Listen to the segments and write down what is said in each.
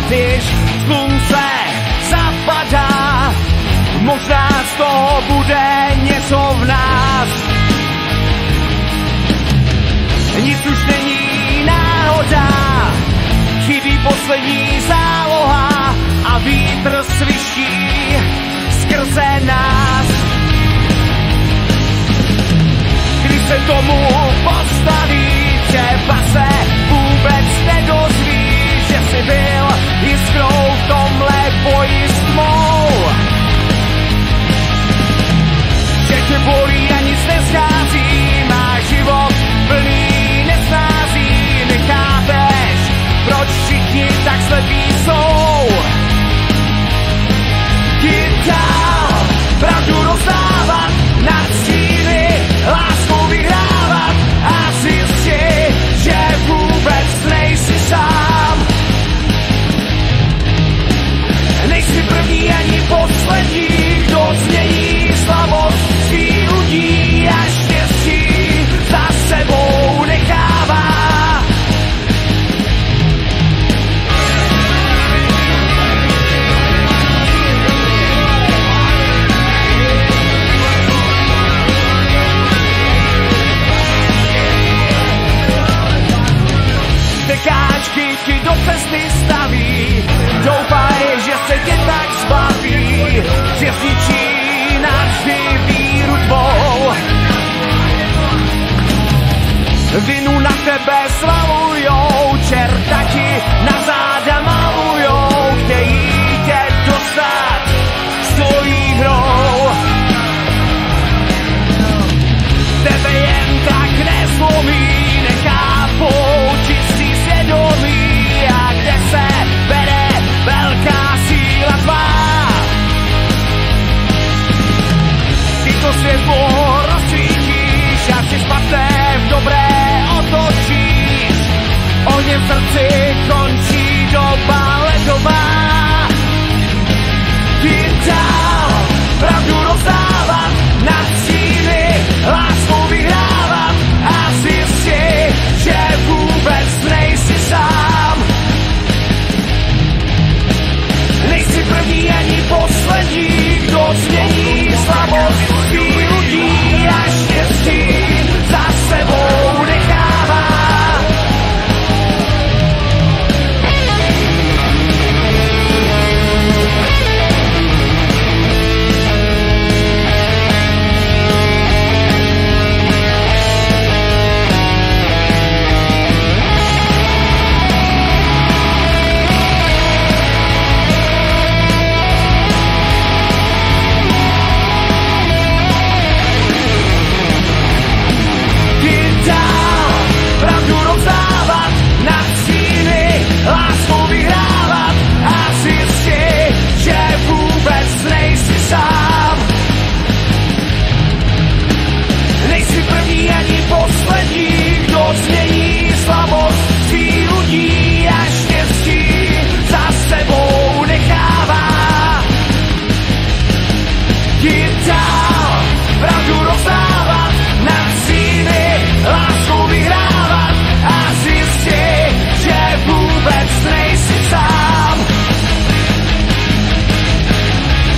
Když slunce zapadá, možná z toho bude něco v nás. Nic už není náhoda, chybí poslední záloha a vítr sviští skrze nás. Když se tomu postaví, třeba se vůbec nedozví, že jsi byl jiskrou v tomhle boji s tmou. Že tě bolí a nic neschází, máš život plný nesnází. Nechápeš, proč všichni tak slepí jsou. Jít dál, pravdu rozdávat, nad síly láskou vyhrávat a zjistit, že vůbec nejsi sám. Nejsi první ani poslední, kdo změní slabost svých lidí a štěstí za sebou nechává. Překážky ti do cesty staví, doufaj, že se tě tak zbaví, že zničí navždy víru tvou. Vinu na tebe svalujou, čerta ti na záda malujou, chtějí tě dostat svojí hrou. Tebe jen tak nezlomí, nechápou čistý svědomí, a kde se bere velká síla tvá. Ty to světlo rozsvítíš a si špatné v dobré otočíš. Ohněm v srdci končí doba ledová. Jít dál, pravdu rozdávat, nad síly láskou vyhrávat a zjistit, že vůbec nejsi sám. Nejsi první ani poslední, kdo změní slabost svých lidí a štěstí za sebou nechává. Láskou vyhrávat a zjistit, že vůbec nejsi sám. Nejsi první ani poslední, kdo změní slabost svých lidí a štěstí za sebou nechává. Jít dál, pravdu rozdávat, nad síly láskou vyhrávat a zjistit, že vůbec nejsi sám.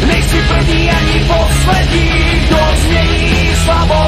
Nejsi první ani poslední, kdo změní slabost